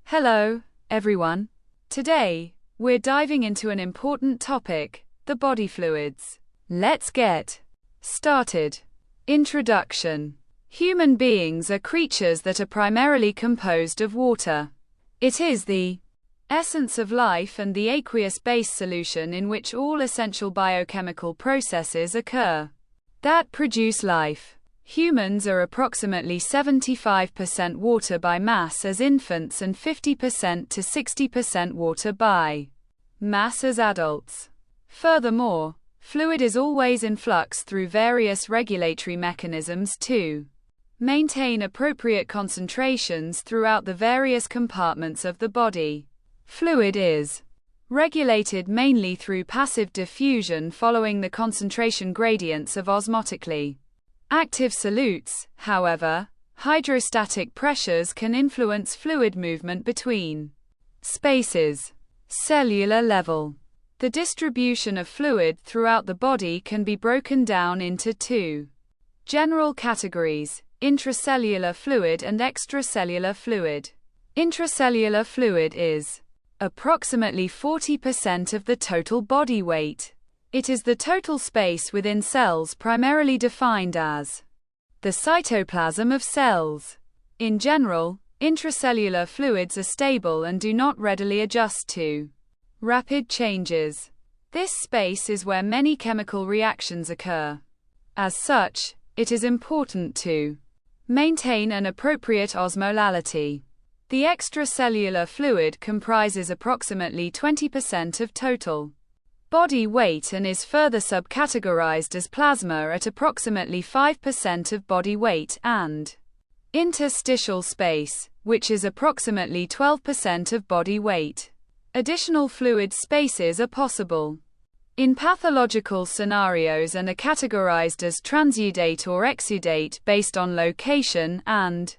Hello, everyone. Today, we're diving into an important topic, the body fluids. Let's get started. Introduction. Human beings are creatures that are primarily composed of water. It is the essence of life and the aqueous base solution in which all essential biochemical processes occur that produce life. Humans are approximately 75% water by mass as infants and 50% to 60% water by mass as adults. Furthermore, fluid is always in flux through various regulatory mechanisms to maintain appropriate concentrations throughout the various compartments of the body. Fluid is regulated mainly through passive diffusion following the concentration gradients of osmotically active solutes. However, hydrostatic pressures can influence fluid movement between spaces. Cellular level. The distribution of fluid throughout the body can be broken down into two general categories: intracellular fluid and extracellular fluid. Intracellular fluid is approximately 40% of the total body weight. It is the total space within cells primarily defined as the cytoplasm of cells. In general, intracellular fluids are stable and do not readily adjust to rapid changes. This space is where many chemical reactions occur. As such, it is important to maintain an appropriate osmolality. The extracellular fluid comprises approximately 20% of total body weight and is further subcategorized as plasma at approximately 5% of body weight and interstitial space, which is approximately 12% of body weight. Additional fluid spaces are possible in pathological scenarios and are categorized as transudate or exudate based on location and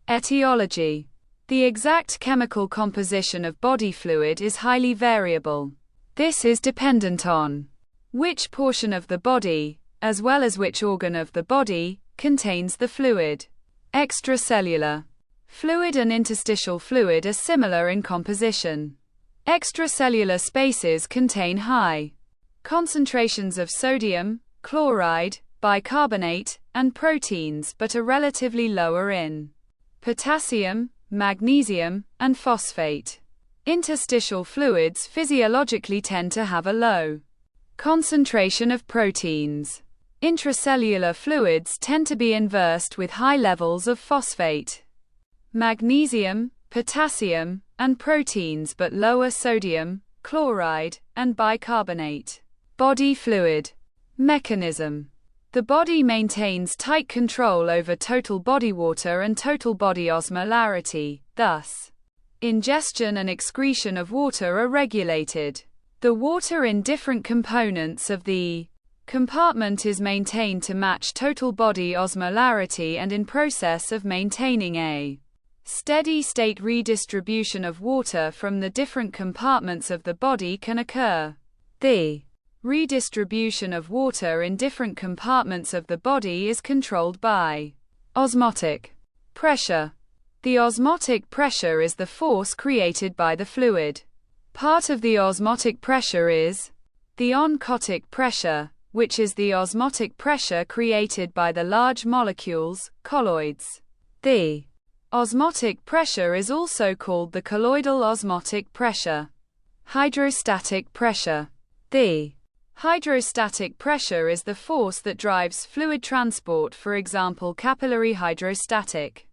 etiology. The exact chemical composition of body fluid is highly variable. This is dependent on which portion of the body, as well as which organ of the body, contains the fluid. Extracellular fluid and interstitial fluid are similar in composition. Extracellular spaces contain high concentrations of sodium, chloride, bicarbonate, and proteins but are relatively lower in potassium, magnesium, and phosphate. Interstitial fluids physiologically tend to have a low concentration of proteins. Intracellular fluids tend to be inversed with high levels of phosphate, magnesium, potassium, and proteins but lower sodium, chloride, and bicarbonate. Body fluid mechanism. The body maintains tight control over total body water and total body osmolarity, thus ingestion and excretion of water are regulated. The water in different components of the compartment is maintained to match total body osmolarity and in process of maintaining a steady state redistribution of water from the different compartments of the body can occur. The redistribution of water in different compartments of the body is controlled by osmotic pressure. The osmotic pressure is the force created by the fluid. Part of the osmotic pressure is the oncotic pressure, which is the osmotic pressure created by the large molecules, colloids. The osmotic pressure is also called the colloidal osmotic pressure. Hydrostatic pressure. The hydrostatic pressure is the force that drives fluid transport, for example capillary hydrostatic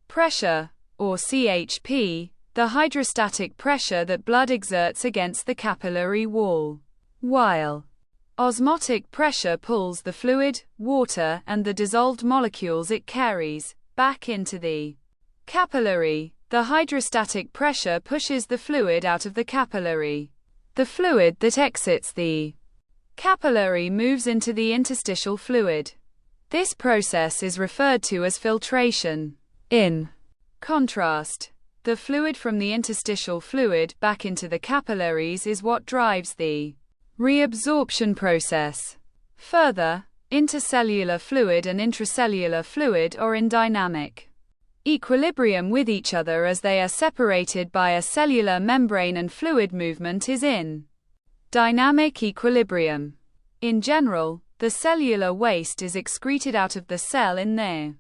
pressure, or CHP, the hydrostatic pressure that blood exerts against the capillary wall, while osmotic pressure pulls the fluid, water, and the dissolved molecules it carries back into the capillary. The hydrostatic pressure pushes the fluid out of the capillary. The fluid that exits the capillary moves into the interstitial fluid. This process is referred to as filtration. In contrast, the fluid from the interstitial fluid back into the capillaries is what drives the reabsorption process. Further, intercellular fluid and intracellular fluid are in dynamic equilibrium with each other as they are separated by a cellular membrane, and fluid movement is in dynamic equilibrium. In general, the cellular waste is excreted out of the cell in their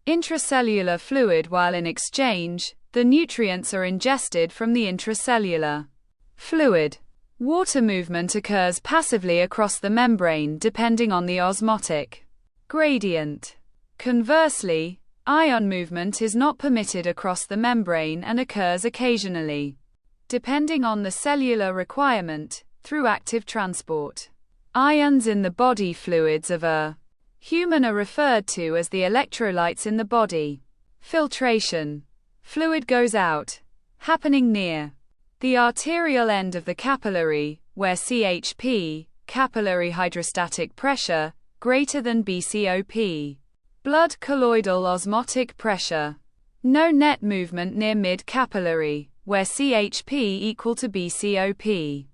intracellular fluid, while in exchange, the nutrients are ingested from the intracellular fluid. Water movement occurs passively across the membrane depending on the osmotic gradient. Conversely, ion movement is not permitted across the membrane and occurs occasionally, depending on the cellular requirement, through active transport. Ions in the body fluids of a human are referred to as the electrolytes in the body. Filtration. Fluid goes out, happening near the arterial end of the capillary, where CHP, capillary hydrostatic pressure, greater than BCOP, blood colloidal osmotic pressure. No net movement near mid-capillary, where CHP equal to BCOP.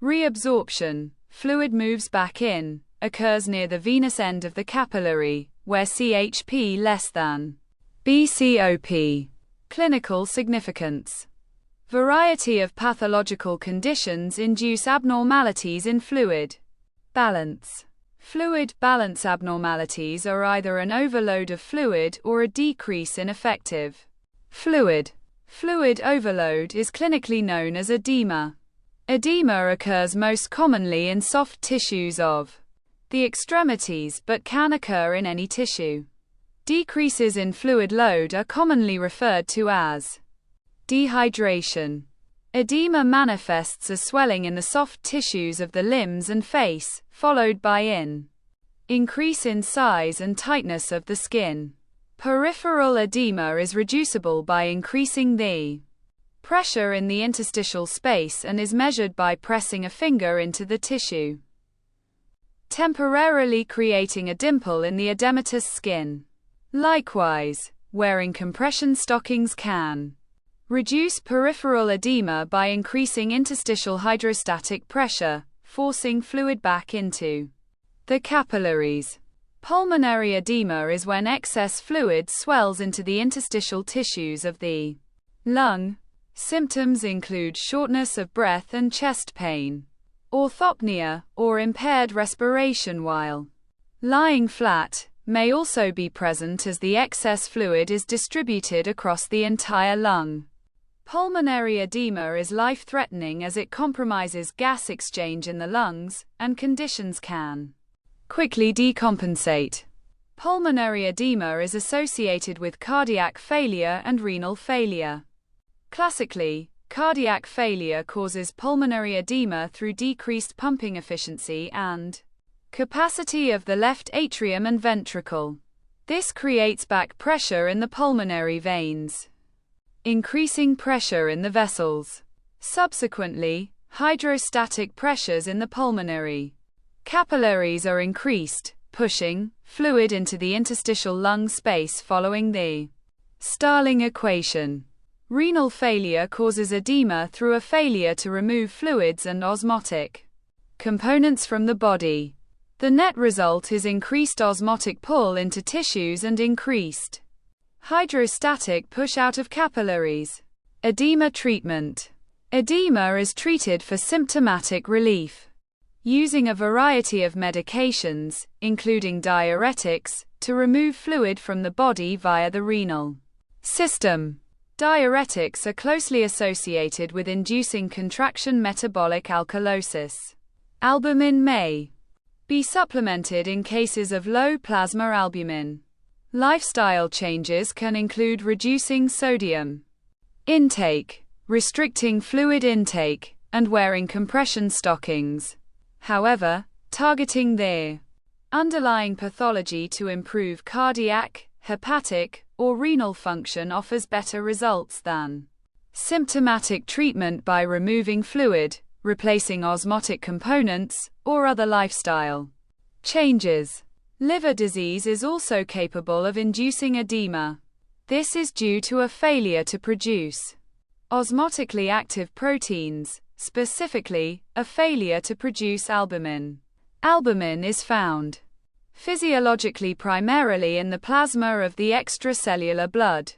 Reabsorption. Fluid moves back in, occurs near the venous end of the capillary, where CHP less than BCOP. Clinical significance. Variety of pathological conditions induce abnormalities in fluid balance. Fluid balance abnormalities are either an overload of fluid or a decrease in effective fluid. Fluid overload is clinically known as edema. Edema occurs most commonly in soft tissues of the extremities but can occur in any tissue. Decreases in fluid load are commonly referred to as dehydration. Edema manifests as swelling in the soft tissues of the limbs and face, followed by an increase in size and tightness of the skin. Peripheral edema is reducible by increasing the pressure in the interstitial space and is measured by pressing a finger into the tissue, temporarily creating a dimple in the edematous skin. Likewise, wearing compression stockings can reduce peripheral edema by increasing interstitial hydrostatic pressure, forcing fluid back into the capillaries. Pulmonary edema is when excess fluid swells into the interstitial tissues of the lung. Symptoms include shortness of breath and chest pain, orthopnea, or impaired respiration while lying flat, may also be present as the excess fluid is distributed across the entire lung. Pulmonary edema is life-threatening as it compromises gas exchange in the lungs, and conditions can quickly decompensate. Pulmonary edema is associated with cardiac failure and renal failure. Classically, cardiac failure causes pulmonary edema through decreased pumping efficiency and capacity of the left atrium and ventricle. This creates back pressure in the pulmonary veins, increasing pressure in the vessels. Subsequently, hydrostatic pressures in the pulmonary capillaries are increased, pushing fluid into the interstitial lung space following the Starling equation. Renal failure causes edema through a failure to remove fluids and osmotic components from the body. The net result is increased osmotic pull into tissues and increased hydrostatic push out of capillaries. Edema treatment. Edema is treated for symptomatic relief using a variety of medications, including diuretics, to remove fluid from the body via the renal system. Diuretics are closely associated with inducing contraction metabolic alkalosis. Albumin may be supplemented in cases of low plasma albumin. Lifestyle changes can include reducing sodium intake, restricting fluid intake, and wearing compression stockings. However, targeting the underlying pathology to improve cardiac, hepatic, or renal function offers better results than symptomatic treatment by removing fluid, replacing osmotic components, or other lifestyle changes. Liver disease is also capable of inducing edema. This is due to a failure to produce osmotically active proteins, specifically, a failure to produce albumin. Albumin is found physiologically primarily in the plasma of the extracellular blood.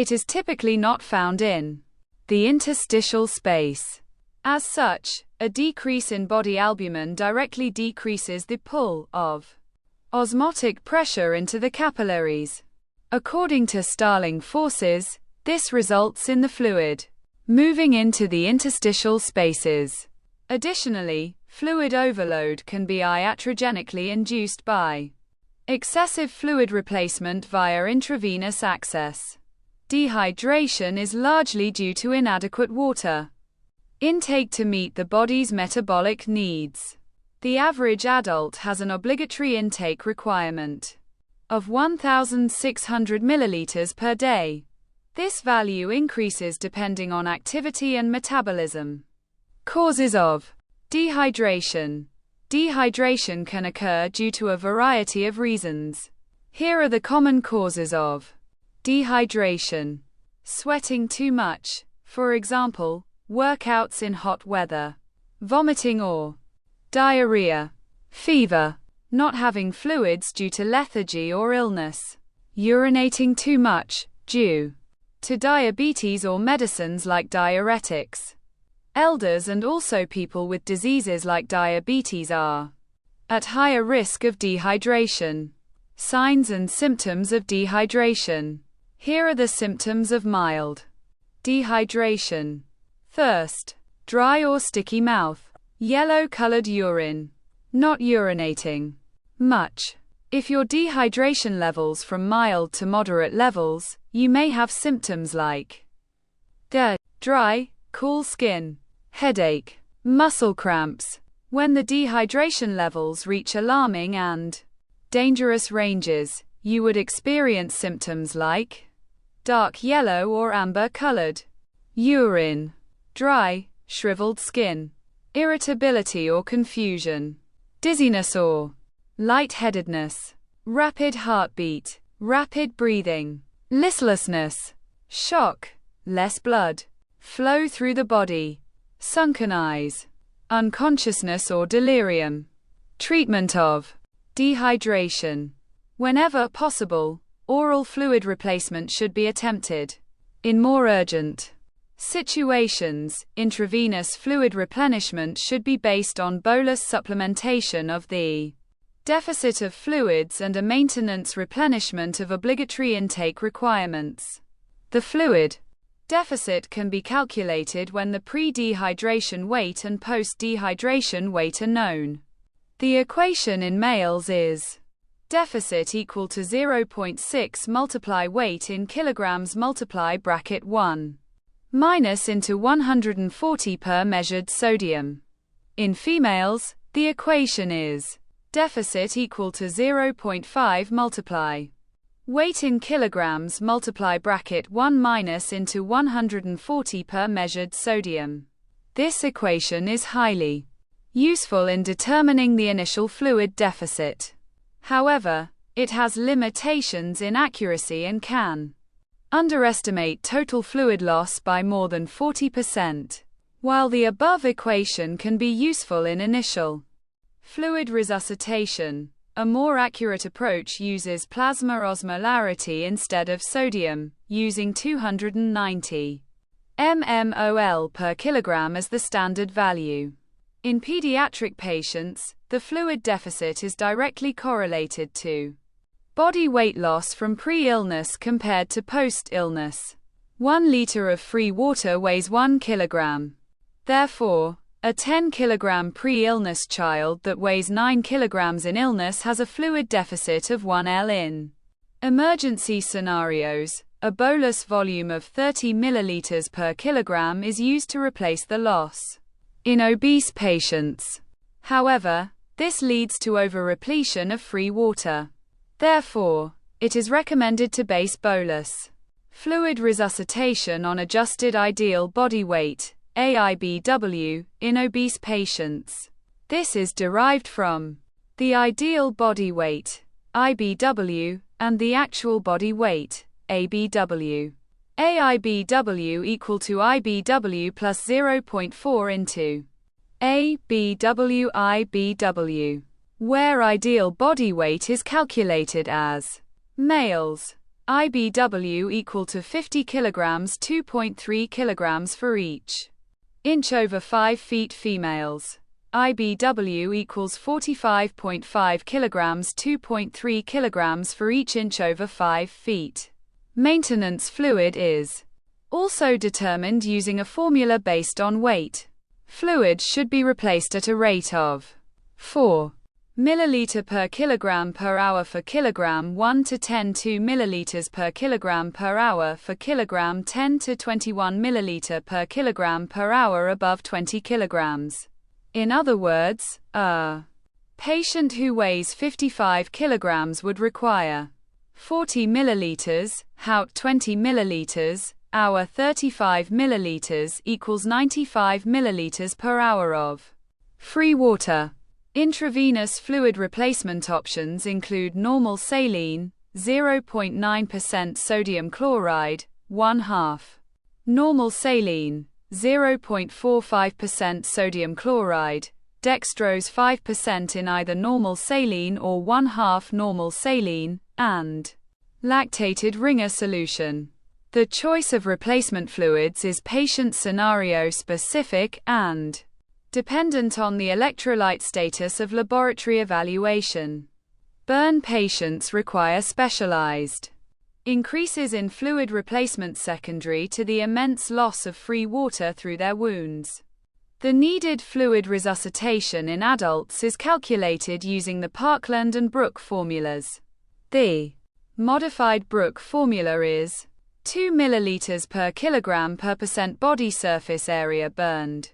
It is typically not found in the interstitial space. As such, a decrease in body albumin directly decreases the pull of osmotic pressure into the capillaries. According to Starling forces, this results in the fluid moving into the interstitial spaces. Additionally, fluid overload can be iatrogenically induced by excessive fluid replacement via intravenous access. Dehydration is largely due to inadequate water intake to meet the body's metabolic needs. The average adult has an obligatory intake requirement of 1,600 milliliters per day. This value increases depending on activity and metabolism. Causes of dehydration. Dehydration can occur due to a variety of reasons. Here are the common causes of dehydration. Sweating too much, for example, workouts in hot weather. Vomiting or diarrhea. Fever. Not having fluids due to lethargy or illness. Urinating too much, due to diabetes or medicines like diuretics. Elders and also people with diseases like diabetes are at higher risk of dehydration. Signs and symptoms of dehydration. Here are the symptoms of mild dehydration. Thirst, dry or sticky mouth, yellow-colored urine, not urinating much. If your dehydration levels from mild to moderate levels, you may have symptoms like dry, cool skin, headache, muscle cramps. When the dehydration levels reach alarming and dangerous ranges, you would experience symptoms like dark yellow or amber-colored urine, dry, shriveled skin, irritability or confusion, dizziness or lightheadedness, rapid heartbeat, rapid breathing, listlessness, shock, less blood flow through the body, sunken eyes, unconsciousness or delirium. Treatment of dehydration. Whenever possible, oral fluid replacement should be attempted. In more urgent situations, intravenous fluid replenishment should be based on bolus supplementation of the deficit of fluids and a maintenance replenishment of obligatory intake requirements. The fluid deficit can be calculated when the pre-dehydration weight and post-dehydration weight are known. The equation in males is deficit equal to 0.6 multiply weight in kilograms multiply bracket 1 minus into 140 per measured sodium. In females, the equation is deficit equal to 0.5 multiply weight in kilograms multiply bracket 1 minus into 140 per measured sodium. This equation is highly useful in determining the initial fluid deficit. However, it has limitations in accuracy and can underestimate total fluid loss by more than 40%. While the above equation can be useful in initial fluid resuscitation, a more accurate approach uses plasma osmolarity instead of sodium, using 290 mmol per kilogram as the standard value. In pediatric patients, the fluid deficit is directly correlated to body weight loss from pre-illness compared to post-illness. 1 liter of free water weighs 1 kilogram. Therefore, a 10 kilogram pre-illness child that weighs 9 kilograms in illness has a fluid deficit of 1 L in emergency scenarios. A bolus volume of 30 milliliters per kilogram is used to replace the loss in obese patients. However, this leads to over-repletion of free water. Therefore, it is recommended to base bolus fluid resuscitation on adjusted ideal body weight, AIBW, in obese patients. This is derived from the ideal body weight, IBW, and the actual body weight, ABW. AIBW equal to IBW plus 0.4 into ABW IBW, where ideal body weight is calculated as males. IBW equal to 50 kilograms, 2.3 kilograms for each inch over 5 feet. Females, IBW equals 45.5 kilograms, 2.3 kilograms for each inch over 5 feet. Maintenance fluid is also determined using a formula based on weight. Fluid should be replaced at a rate of 4 milliliter per kilogram per hour for kilogram 1 to 10, 2 milliliters per kilogram per hour for kilogram 10 to 21 milliliter per kilogram per hour above 20 kilograms. In other words, a patient who weighs 55 kilograms would require 40 milliliters, HOUT 20 milliliters, hour 35 milliliters equals 95 milliliters per hour of free water. Intravenous fluid replacement options include normal saline, 0.9% sodium chloride, 1/2. Normal saline, 0.45% sodium chloride, dextrose 5% in either normal saline or 1/2 normal saline, and lactated ringer solution. The choice of replacement fluids is patient scenario specific and dependent on the electrolyte status of laboratory evaluation. Burn patients require specialized increases in fluid replacement secondary to the immense loss of free water through their wounds. The needed fluid resuscitation in adults is calculated using the Parkland and Brook formulas. The modified Brook formula is 2 milliliters per kilogram per percent body surface area burned.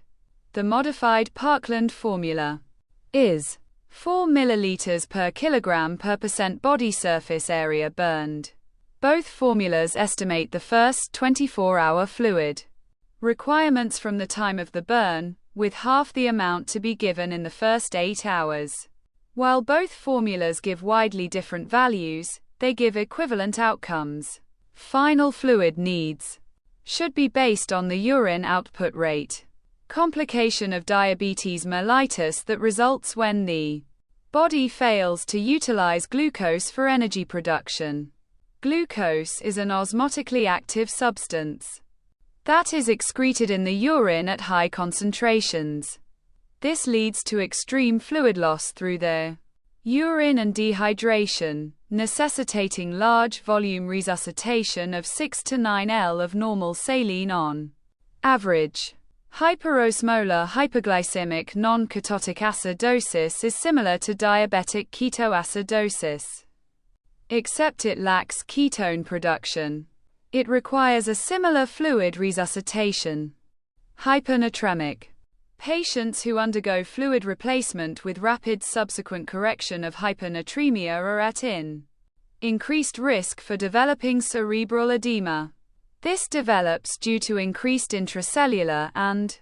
The modified Parkland formula is 4 milliliters per kilogram per percent body surface area burned. Both formulas estimate the first 24-hour fluid requirements from the time of the burn, with half the amount to be given in the first 8 hours. While both formulas give widely different values, they give equivalent outcomes. Final fluid needs should be based on the urine output rate. Complication of diabetes mellitus that results when the body fails to utilize glucose for energy production. Glucose is an osmotically active substance that is excreted in the urine at high concentrations. This leads to extreme fluid loss through the urine and dehydration, necessitating large volume resuscitation of 6 to 9 L of normal saline on average. Hyperosmolar hyperglycemic non-ketotic acidosis is similar to diabetic ketoacidosis, except it lacks ketone production. It requires a similar fluid resuscitation. Hypernatremic patients who undergo fluid replacement with rapid subsequent correction of hypernatremia are at increased risk for developing cerebral edema. This develops due to increased intracellular and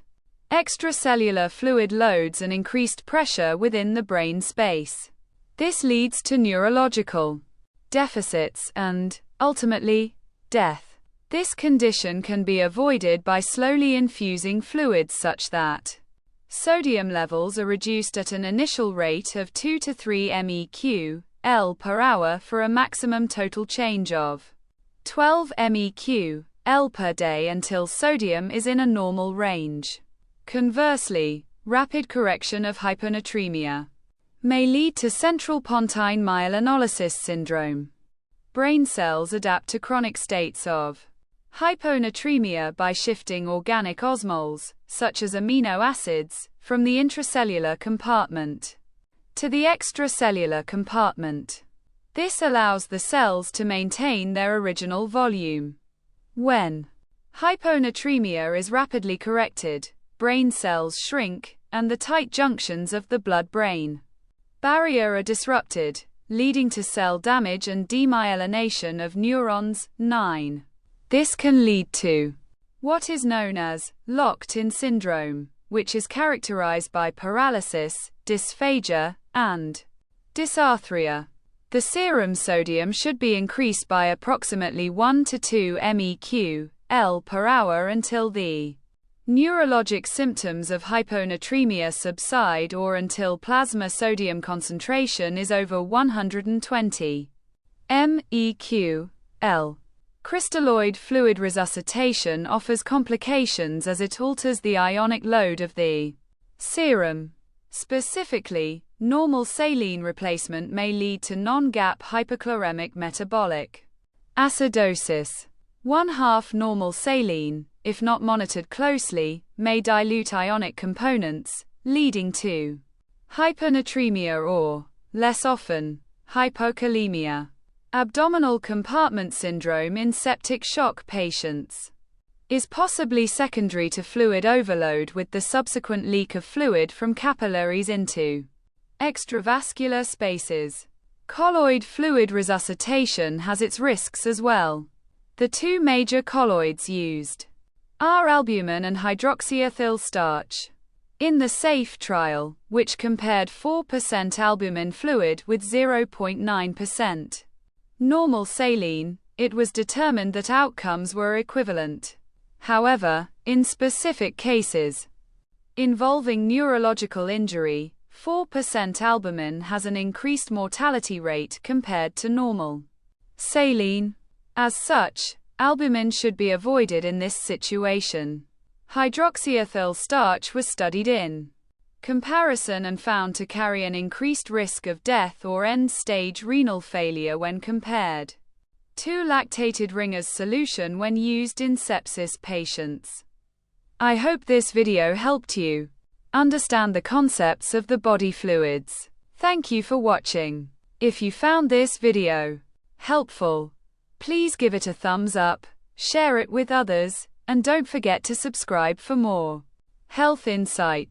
extracellular fluid loads and increased pressure within the brain space. This leads to neurological deficits and, ultimately, death. This condition can be avoided by slowly infusing fluids such that sodium levels are reduced at an initial rate of 2 to 3 MEq/L per hour for a maximum total change of 12 MEq/L per day until sodium is in a normal range. Conversely, rapid correction of hyponatremia may lead to central pontine myelinolysis syndrome. Brain cells adapt to chronic states of hyponatremia by shifting organic osmoles, such as amino acids, from the intracellular compartment to the extracellular compartment. This allows the cells to maintain their original volume. When hyponatremia is rapidly corrected, brain cells shrink, and the tight junctions of the blood-brain barrier are disrupted, leading to cell damage and demyelination of neurons. 9. This can lead to what is known as locked-in syndrome, which is characterized by paralysis, dysphagia, and dysarthria. The serum sodium should be increased by approximately 1 to 2 MEq/L per hour until the neurologic symptoms of hyponatremia subside or until plasma sodium concentration is over 120 MEq/L L. Crystalloid fluid resuscitation offers complications as it alters the ionic load of the serum. Specifically, normal saline replacement may lead to non-gap hyperchloremic metabolic acidosis. 1/2 normal saline, if not monitored closely, may dilute ionic components, leading to hypernatremia or, less often, hypokalemia. Abdominal compartment syndrome in septic shock patients is possibly secondary to fluid overload with the subsequent leak of fluid from capillaries into extravascular spaces. Colloid fluid resuscitation has its risks as well. The two major colloids used are albumin and hydroxyethyl starch. In the SAFE trial, which compared 4% albumin fluid with 0.9% normal saline, it was determined that outcomes were equivalent. However, in specific cases involving neurological injury, 4% albumin has an increased mortality rate compared to normal saline. As such, albumin should be avoided in this situation. Hydroxyethyl starch was studied in comparison and found to carry an increased risk of death or end-stage renal failure when compared to lactated Ringer's solution when used in sepsis patients. I hope this video helped you understand the concepts of the body fluids. Thank you for watching. If you found this video helpful, please give it a thumbs up, share it with others, and don't forget to subscribe for more health insights.